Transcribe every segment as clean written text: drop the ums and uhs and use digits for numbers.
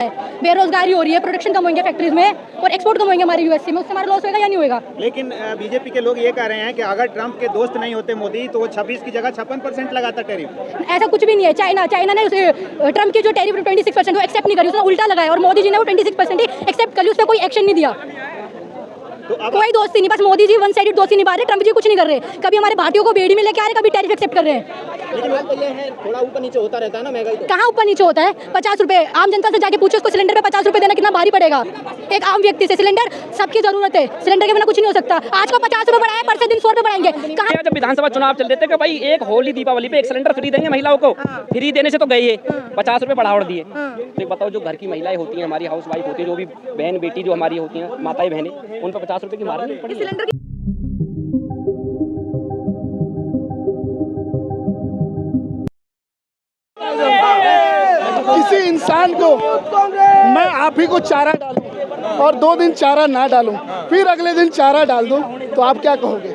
बेरोजगारी हो रही है, प्रोडक्शन कम होंगे फैक्ट्रीज में और एक्सपोर्ट कम होंगे हमारे यूएसए में, उससे हमारा लॉस होगा या नहीं होगा। लेकिन बीजेपी के लोग ये कह रहे हैं कि अगर ट्रंप के दोस्त नहीं होते मोदी तो वो 26 की जगह 56% लगाता टैरिफ। ऐसा कुछ भी नहीं है। चाइना ने ट्रंप की जो टैरिफ 26% वो एक्सेप्ट नहीं करी, उसने उल्टा लगाया, और मोदी जी ने वो 26% ही एक्सेप्ट करी, उस पर कोई एक्शन नहीं दिया। तो कोई दोस्ती नहीं, बस मोदी जी वन साइडेड दोस्ती निभा रहे, ट्रंप जी कुछ नहीं कर रहे। कभी हमारे भारतीयों को बेड़ी में लेके आ रहे, कभी टैरिफ एक्सेप्ट कर रहे हैं। लेकिन बात तो ये है, थोड़ा ऊपर नीचे होता रहता है ना महंगाई। कहाँ ऊपर नीचे होता है? 50 रुपए आम जनता से जाके पूछो, उसको सिलेंडर पे 50 रुपए देना कितना भारी पड़ेगा एक आम व्यक्ति से। सिलेंडर सबकी जरूरत है, सिलेंडर के बिना कुछ नहीं हो सकता। आज को 50 रुपए बढ़ाया, परसों दिन 100 रुपए बढ़ाएंगे। कहाँ जब विधानसभा चुनाव चल रहे थे कि भाई एक होली दीपावली पे एक सिलेंडर फ्री देंगे महिलाओं को, फ्री देने से तो गए 50 रुपए बढ़ावड़ दिए। तो बताओ, जो घर की महिलाएं होती हैं, हमारी हाउस वाइफ होती है, जो भी बहन बेटी जो हमारी होती हैं, माताएं बहनें, उन पर 50 रुपए की मार नहीं पड़ी। सिलेंडर किसी इंसान को मैं आप ही को चारा डालूं और 2 दिन चारा ना डालूं, फिर अगले दिन चारा डाल दूं, तो आप क्या कहोगे?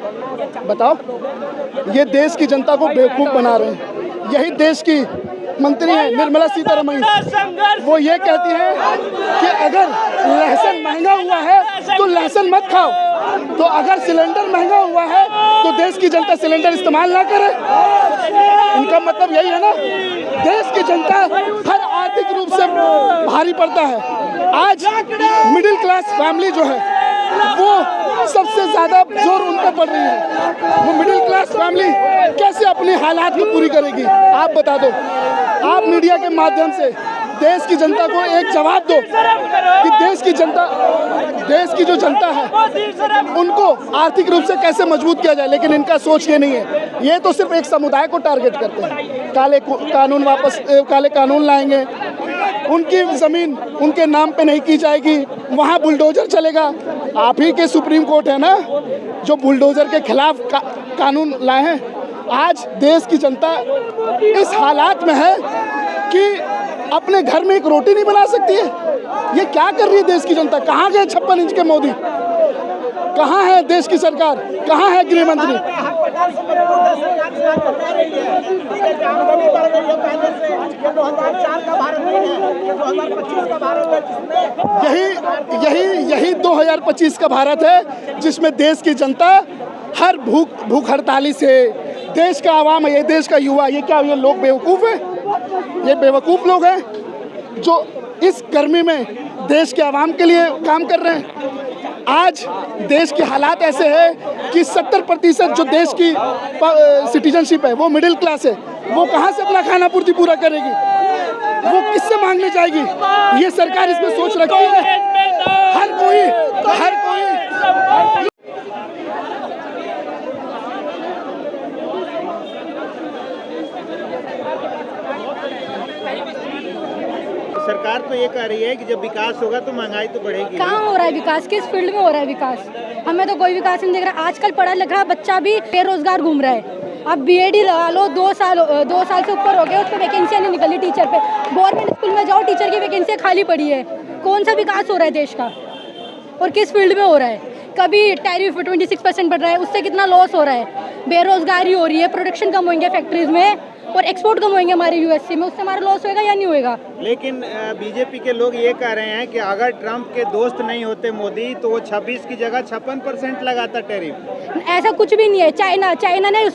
बताओ। ये देश की जनता को बेवकूफ़ बना रहे हैं। यही देश की मंत्री है निर्मला सीतारमण, वो ये कहती है कि अगर लहसुन महंगा हुआ है तो लहसुन मत खाओ, तो अगर सिलेंडर महंगा हुआ है तो देश की जनता सिलेंडर इस्तेमाल ना करे। इनका मतलब यही है ना, देश की जनता हर आर्थिक रूप से भारी पड़ता है। आज मिडिल क्लास फैमिली जो है वो सबसे ज़्यादा जोर उन पर पड़ रही है। वो मिडिल क्लास फैमिली कैसे अपने हालात को पूरी करेगी? आप बता दो। आप मीडिया के माध्यम से देश की जनता को एक जवाब दो कि देश की जो जनता है उनको आर्थिक रूप से कैसे मजबूत किया जाए। लेकिन इनका सोच ये नहीं है, ये तो सिर्फ एक समुदाय को टारगेट करते हैं। काले कानून लाएंगे, उनकी ज़मीन उनके नाम पे नहीं की जाएगी, वहाँ बुलडोजर चलेगा। आप ही के सुप्रीम कोर्ट है ना जो बुलडोजर के खिलाफ कानून लाए हैं। आज देश की जनता इस हालात में है कि अपने घर में एक रोटी नहीं बना सकती है। ये क्या कर रही है देश की जनता? कहाँ गए 56 इंच के मोदी? कहाँ है देश की सरकार? कहाँ है गृह मंत्री? यही 2025 का भारत है जिसमें देश की जनता हर भूख हड़ताली से, देश का आवाम है, ये देश का युवा, ये क्या ये लोग बेवकूफ़ हैं? ये बेवकूफ़ लोग हैं जो इस गर्मी में देश के आवाम के लिए काम कर रहे हैं। आज देश के हालात ऐसे हैं कि 70% जो देश की सिटीजनशिप है वो मिडिल क्लास है। वो कहाँ से अपना खाना पूर्ति पूरा करेगी? वो किससे मांगने जाएगी? ये सरकार इसमें सोच रखी है। हर कोई सरकार तो ये कह रही है कि जब विकास होगा तो महंगाई तो बढ़ेगी। कहाँ हो रहा है विकास? किस फील्ड में हो रहा है विकास? हमें तो कोई विकास नहीं दिख रहा। आजकल पढ़ा लिखा बच्चा भी बेरोजगार घूम रहा है। अब बीएडी लगा लो, 2 साल से ऊपर हो गए, उस पर वैकेंसियाँ नहीं निकली टीचर पे। गवर्नमेंट स्कूल में जाओ, टीचर की वैकेंसियाँ खाली पड़ी है। कौन सा विकास हो रहा है देश का और किस फील्ड में हो रहा है? कभी टैरिफ 26% बढ़ रहा है, उससे कितना लॉस हो रहा है। बेरोजगारी हो रही है, प्रोडक्शन कम होंगे फैक्ट्रीज में और एक्सपोर्ट कम होंगे हमारे यूएसए में, उससे हमारा लॉस होगा या नहीं होगा। लेकिन बीजेपी के लोग ये कह रहे हैं कि अगर ट्रंप के दोस्त नहीं होते मोदी तो वो 26 की जगह 56% लगाता टैरिफ। ऐसा कुछ भी नहीं है। चाइना ने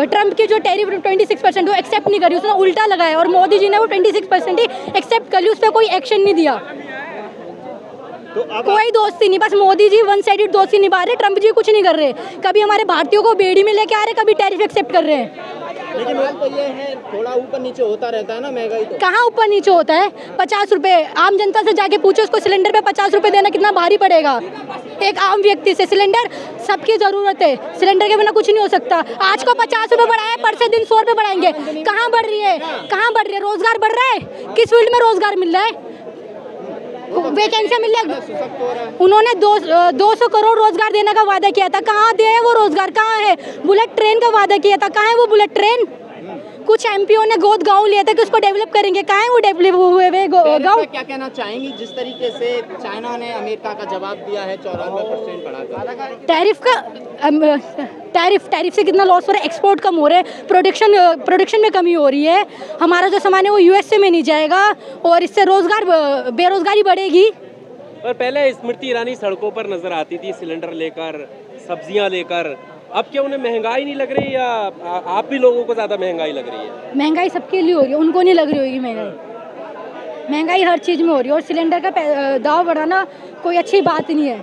ट्रंप की जो टैरिफ 26% वो एक्सेप्ट नहीं करी, उसने उल्टा लगाया, और मोदी जी ने वो 26% ही एक्सेप्ट करी, उस पर कोई एक्शन नहीं दिया। तो कोई दोस्ती नहीं, बस मोदी जी वन साइडेड दोस्ती निभा रहे, ट्रंप जी कुछ नहीं कर रहे। कभी हमारे भारतीयों को बेड़ी में लेके आ रहे, कभी टैरिफ एक्सेप्ट कर रहे हैं। लेकिन बात तो ये है, थोड़ा ऊपर नीचे होता रहता है ना महंगाई। तो कहाँ ऊपर नीचे होता है? 50 रुपए आम जनता से जाके पूछो, उसको सिलेंडर पे 50 रुपए देना कितना भारी पड़ेगा एक आम व्यक्ति से। सिलेंडर सबकी जरूरत है, सिलेंडर के बिना कुछ नहीं हो सकता। आज को 50 रुपए बढ़ाया, परसों दिन 100 रुपए बढ़ाएंगे। कहाँ बढ़ रही है? रोजगार बढ़ रहा है? किस फील्ड में रोजगार मिल रहा है? वैकेंसियाँ मिल रही है। उन्होंने 200 करोड़ रोजगार देने का वादा किया था, कहाँ दिया है वो रोजगार? कहाँ है? बुलेट ट्रेन का वादा किया था, कहाँ है वो बुलेट ट्रेन? कुछ एमपीओ ने गोद गांव लिया था कि उसको डेवलप करेंगे, कहाँ है वो डेवलप हुए गांव? क्या कहना चाहेंगी जिस तरीके से चाइना ने अमेरिका का जवाब दिया है 94% बढ़ाकर? टैरिफ से कितना लॉस हो रहा है, एक्सपोर्ट कम हो रहे हैं, प्रोडक्शन में कमी हो रही है, हमारा जो सामान है वो यूएसए में नहीं जाएगा और इससे बेरोजगारी बढ़ेगी। पर पहले स्मृति ईरानी सड़कों पर नजर आती थी सिलेंडर लेकर, सब्जियां लेकर, अब क्या उन्हें महंगाई नहीं लग रही या आप भी लोगों को ज़्यादा महंगाई लग रही है? महंगाई सबके लिए हो रही है, उनको नहीं लग रही होगी महंगाई हर चीज़ में हो रही है और सिलेंडर का दाव बढ़ाना कोई अच्छी बात नहीं है।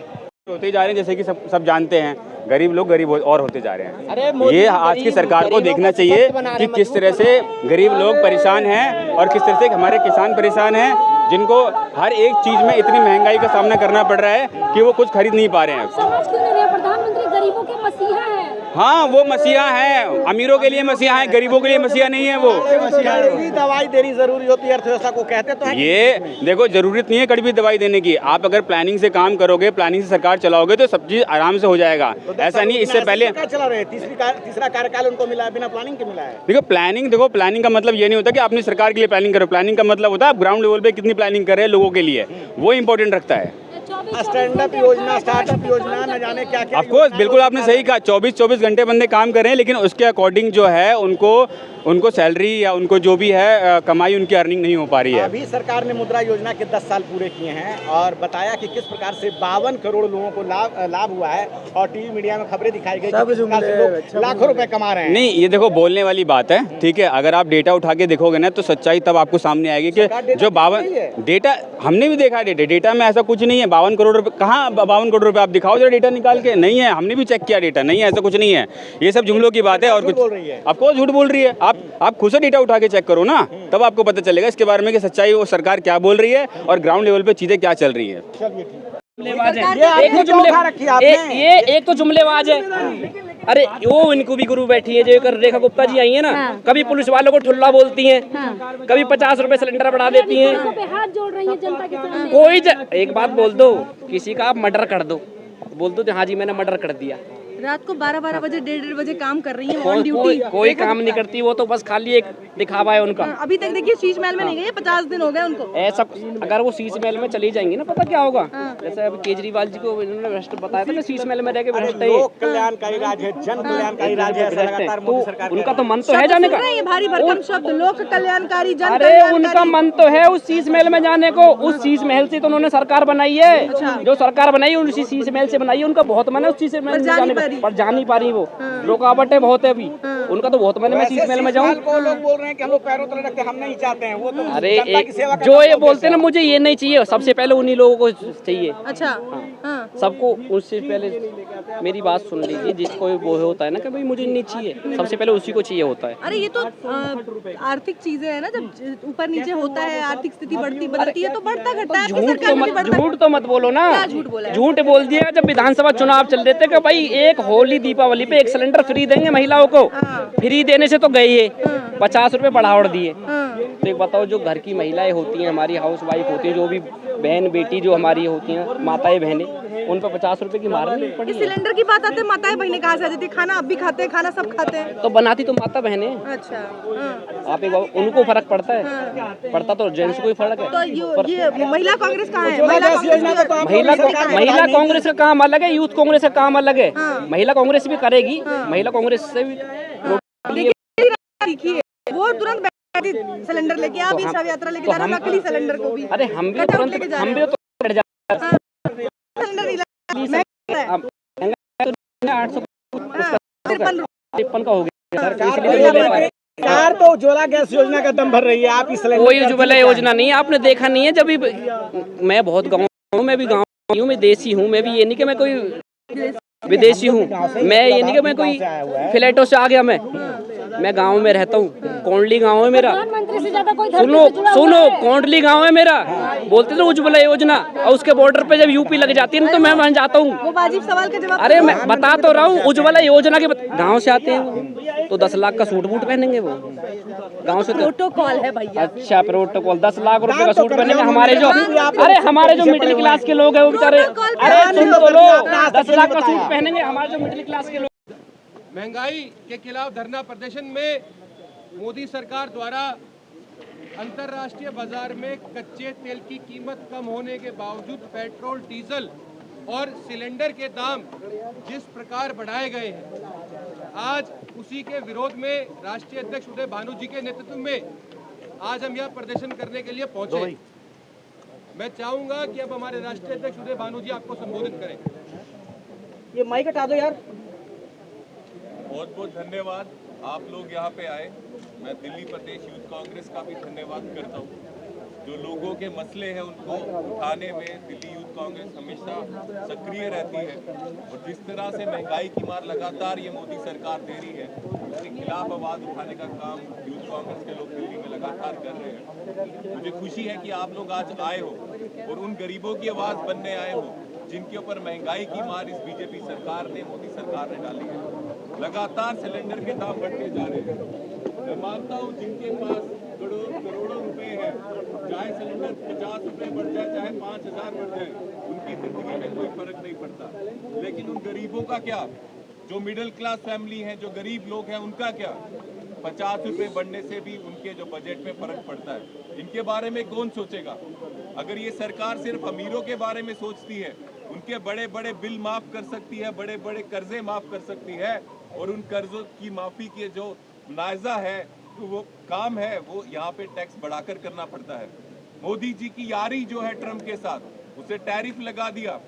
होते जा रहे हैं, जैसे कि सब जानते हैं, गरीब लोग गरीब और होते जा रहे हैं। अरे ये आज की सरकार को देखना चाहिए कि किस तरह से गरीब लोग परेशान हैं और किस तरह से हमारे किसान परेशान हैं, जिनको हर एक चीज़ में इतनी महंगाई का सामना करना पड़ रहा है कि वो कुछ खरीद नहीं पा रहे हैं। समझ क्यों नहीं रहे, प्रधानमंत्री गरीबों के मसीहा हैं। हाँ, वो मसीहा हैं, अमीरों के लिए मसीहा हैं, गरीबों के लिए मसीहा नहीं है वो। दवाई देनी जरूरी होती है अर्थव्यवस्था को, कहते तो हैं। ये देखो, जरूरत नहीं है कड़वी दवाई देने की। आप अगर प्लानिंग से काम करोगे, प्लानिंग से सरकार चलाओगे तो सब चीज आराम से हो जाएगा। ऐसा नहीं, इससे पहले चला रहे तीसरा कार्यकाल उनको मिला है, बिना प्लानिंग के मिला है। देखो प्लानिंग का मतलब ये नहीं होता कि आपने सरकार के लिए प्लानिंग करो। प्लानिंग का मतलब होता है आप ग्राउंड लेवल पे कितनी प्लानिंग कर रहे हैं लोगों के लिए, वो इंपॉर्टेंट रखता है। स्टैंड अप योजना, स्टार्टअप योजना, न जाने क्या क्या। ऑफ कोर्स, बिल्कुल आपने सही कहा, 24 घंटे बंदे काम कर रहे हैं, लेकिन उसके अकॉर्डिंग जो है उनको सैलरी या उनको जो भी है कमाई, उनकी अर्निंग नहीं हो पा रही है। अभी सरकार ने मुद्रा योजना के 10 साल पूरे किए हैं और बताया कि किस प्रकार से 52 करोड़ लोगों को लाभ हुआ है और टीवी मीडिया में खबरें दिखाई गई कि लोग लाखों रुपए कमा रहे हैं। नहीं, ये देखो बोलने वाली बात है, ठीक है। अगर आप डेटा उठा के देखोगे ना तो सच्चाई तब आपको सामने आएगी कि जो 52 डेटा हमने भी देखा है, डेटा में ऐसा कुछ नहीं है। 52 करोड़ रुपए कहाँ, 52 करोड़ रुपए आप दिखाओ जरा डेटा निकाल के। नहीं है, हमने भी चेक किया, डेटा नहीं है, ऐसा कुछ नहीं है। ये सब जुमलों की बात है और कुछ आपको झूठ बोल रही है। आप खुद से डेटा उठा के चेक करो ना, तब आपको पता चलेगा इसके बारे में कि सच्चाई वो सरकार क्या बोल रही है और ग्राउंड लेवल पे चीजें क्या चल रही है। एक तो जुमलेबाज है। अरे वो इनको भी गुरु बैठी है, जो रेखा गुप्ता जी आई है ना, कभी पुलिस वालों को ठुल्ला बोलती हैं, कभी 50 रुपए सिलेंडर बढ़ा देती हैं। हाथ जोड़ रही है जनता के सामने। कोई एक बात बोल दो, किसी का आप मर्डर कर दो, बोल दो हाँ जी मैंने मर्डर कर दिया। रात को 12-12 बजे 1:30 बजे काम कर रही है ऑन ड्यूटी। कोई काम नहीं करती, वो तो बस खाली एक दिखावा है उनका। अभी तक देखिए शीश महल में नहीं गई, 50 दिन हो गए उनको। ऐसा अगर वो शीश महल में चली जाएंगी ना, पता क्या होगा। जैसे अभी केजरीवाल जी को इन्होंने भ्रष्ट बताया था ना, शीश महल में रह के भ्रष्ट है। लोक कल्याणकारी राज्य है, जन कल्याणकारी राज्य है, लगातार मोदी सरकार। उनका तो मन तो है जाने का, ये भारी भरकम शब्द लोक कल्याणकारी, जन अरे उनका मन तो है उस शीश महल में जाने को। उस शीश महल से तो उन्होंने सरकार बनाई है, जो सरकार बनाई है उसी शीश महल से बनाई है। उनका बहुत मन है उस शीश महल में जाने का, पर जा नहीं पा रही वो। रुकावटें बहुत है अभी, उनका तो बहुत मन है मैं शीश महल में जाऊं। लोग बोल रहे हैं कि हम लोग पैरों तले रखते, हम नहीं चाहते हैं। वो तो अरे जो ये बोलते हैं ना, मुझे ये नहीं चाहिए, सबसे पहले उन्हीं लोगों को चाहिए। अच्छा, हाँ। सबको उससे पहले मेरी बात सुन लीजिए, जिसको वो होता है ना कि भाई मुझे नहीं चाहिए, सबसे पहले उसी को चाहिए होता है। अरे ये तो आर्थिक चीजें है ना, जब ऊपर नीचे होता है, आर्थिक स्थिति बदलती है तो बढ़ता घटता है। झूठ तो मत बोलो ना, झूठ बोला, झूठ बोल दिया। जब विधानसभा चुनाव चल रहे थे कि भाई एक होली दीपावली पे एक सिलेंडर फ्री देंगे महिलाओं को, फ्री देने से तो गई है, 50 रुपए बढ़ावड़ दिए। तो एक बताओ, जो घर की महिलाएं होती हैं, हमारी हाउस वाइफ होती है, जो भी बहन बेटी जो हमारी होती हैं, माताएं बहनें, उन पर 50 रुपए की मार नहीं पड़ी। सिलेंडर की बात आते, माताएं बहनें कहाँ से आ जाती है? खाना अब भी खाते हैं, खाना सब खाते हैं तो बनाती तो माता बहनें। अच्छा, आप एक उनको फर्क पड़ता है, पड़ता तो जेंट्स को ही फर्क है। तो ये महिला कांग्रेस कहाँ है? महिला कांग्रेस का काम अलग है, यूथ कांग्रेस का काम अलग है। महिला कांग्रेस भी करेगी, महिला कांग्रेस से भी देखिए वो तुरंत सिलेंडर लेके आप शव यात्रा लेके जा रहे हैं, नकली सिलेंडर को भी। अरे हम भी तुरंत हम भी तो सिलेंडर का हो गया सरकार तो उज्ज्वला गैस योजना का दम भर रही है। आप इस कोई उज्ज्वला योजना नहीं, आपने देखा नहीं है। जब भी मैं बहुत गाँव हूँ, मैं भी गाँव हूँ, मैं देसी हूँ, मैं भी ये नहीं कि मैं कोई विदेशी हूँ, मैं ये नहीं कि मैं कोई फ्लैटों से आ गया। मैं गांव में रहता हूँ, कोंडली गांव है मेरा। सुनो कोंडली गांव है मेरा। बोलते थे उज्ज्वला योजना, और उसके बॉर्डर पे जब यूपी लग जाती है ना तो मैं वहां जाता हूँ। वो वाजिब सवाल का जवाब। अरे मैं बता तो रहा हूँ, उज्ज्वला योजना के गाँव से आते हैं तो 10 लाख का सूट बूट पहनेंगे वो गाँव से। प्रोटोकॉल है भैया। अच्छा प्रोटोकॉल, 10 लाख रुपए का सूट पहनेंगे। हमारे जो मिडिल क्लास के लोग है वो बेचारे, अरे सुन तो लो, 10 लाख का सूट पहनेंगे हमारे जो मिडिल क्लास के लोग। महंगाई के खिलाफ धरना प्रदर्शन में मोदी सरकार द्वारा अंतर्राष्ट्रीय बाजार में कच्चे तेल की कीमत कम होने के बावजूद पेट्रोल, डीजल और सिलेंडर के दाम जिस प्रकार बढ़ाए गए हैं, आज उसी के विरोध में राष्ट्रीय अध्यक्ष उदय भानु जी के नेतृत्व में आज हम यह प्रदर्शन करने के लिए पहुंचे। मैं चाहूंगा कि अब हमारे राष्ट्रीय अध्यक्ष उदय भानु जी आपको संबोधित करें। ये माइक हटा दो यार। बहुत बहुत धन्यवाद, आप लोग यहाँ पे आए। मैं दिल्ली प्रदेश यूथ कांग्रेस का भी धन्यवाद करता हूँ। जो लोगों के मसले हैं उनको उठाने में दिल्ली यूथ कांग्रेस हमेशा सक्रिय रहती है, और जिस तरह से महंगाई की मार लगातार ये मोदी सरकार दे रही है, उसके खिलाफ आवाज़ उठाने का काम यूथ कांग्रेस के लोग दिल्ली में लगातार कर रहे हैं। मुझे खुशी है कि आप लोग आज आए हो और उन गरीबों की आवाज़ बनने आए हो जिनके ऊपर महंगाई की मार इस बीजेपी सरकार ने, मोदी सरकार ने डाली है। लगातार सिलेंडर के दाम बढ़ते जा रहे हैं। मैं मानता हूँ जिनके पास करोड़ों रुपए हैं, चाहे सिलेंडर 50 रुपए बढ़ जाए चाहे 5000 बढ़ जाए, उनकी जिंदगी में कोई फर्क नहीं पड़ता। लेकिन उन गरीबों का क्या, जो मिडिल क्लास फैमिली हैं, जो गरीब लोग हैं, उनका क्या? 50 रुपए बढ़ने से भी उनके जो बजट में फर्क पड़ता है। इनके बारे में कौन सोचेगा? अगर ये सरकार सिर्फ अमीरों के बारे में सोचती है, उनके बड़े बड़े बिल माफ कर सकती है, बड़े बड़े कर्जे माफ कर सकती है, और उन कर्जों की माफी के जो मुआवजा है, तो वो काम है, वो यहाँ पे टैक्स बढ़ाकर करना पड़ता है। मोदी जी की यारी जो है ट्रम्प के साथ, उसे टैरिफ लगा दिया।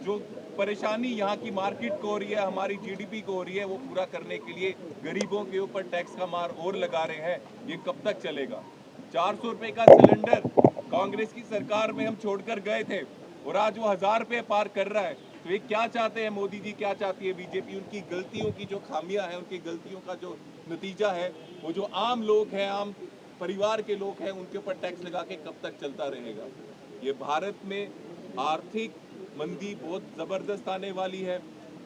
जो परेशानी यहाँ की मार्केट को हो रही है, हमारी जीडीपी को हो रही है, वो पूरा करने के लिए गरीबों के ऊपर टैक्स का मार और लगा रहे हैं। ये कब तक चलेगा? 400 रुपए का सिलेंडर कांग्रेस की सरकार में हम छोड़कर गए थे, और आज वो 1000 रुपए पार कर रहा है। तो ये क्या चाहते हैं मोदी जी, क्या चाहती है बीजेपी? उनकी गलतियों की जो खामियां हैं, उनकी गलतियों का जो नतीजा है, वो जो आम लोग हैं, आम परिवार के लोग हैं, उनके ऊपर टैक्स लगा के कब तक चलता रहेगा? ये भारत में आर्थिक मंदी बहुत ज़बरदस्त आने वाली है,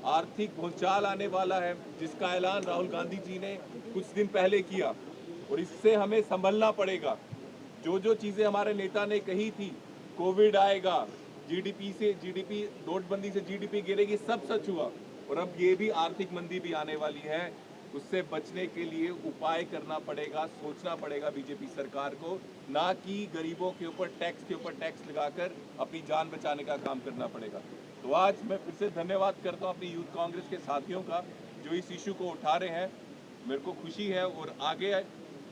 आर्थिक भूचाल आने वाला है, जिसका ऐलान राहुल गांधी जी ने कुछ दिन पहले किया, और इससे हमें संभलना पड़ेगा। जो जो चीज़ें हमारे नेता ने कही थी, कोविड आएगा, जीडीपी नोटबंदी से जीडीपी गिरेगी, सब सच हुआ। और अब ये भी आर्थिक मंदी भी आने वाली है। उससे बचने के लिए उपाय करना पड़ेगा, सोचना पड़ेगा बीजेपी सरकार को, ना कि गरीबों के ऊपर टैक्स लगाकर अपनी जान बचाने का काम करना पड़ेगा। तो आज मैं फिर से धन्यवाद करता हूँ अपनी यूथ कांग्रेस के साथियों का, जो इस इशू को उठा रहे हैं। मेरे को खुशी है, और आगे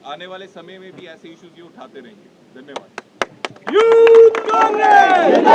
आने वाले समय में भी ऐसे इश्यूज ये उठाते रहेंगे। धन्यवाद। यूथ कांग्रेस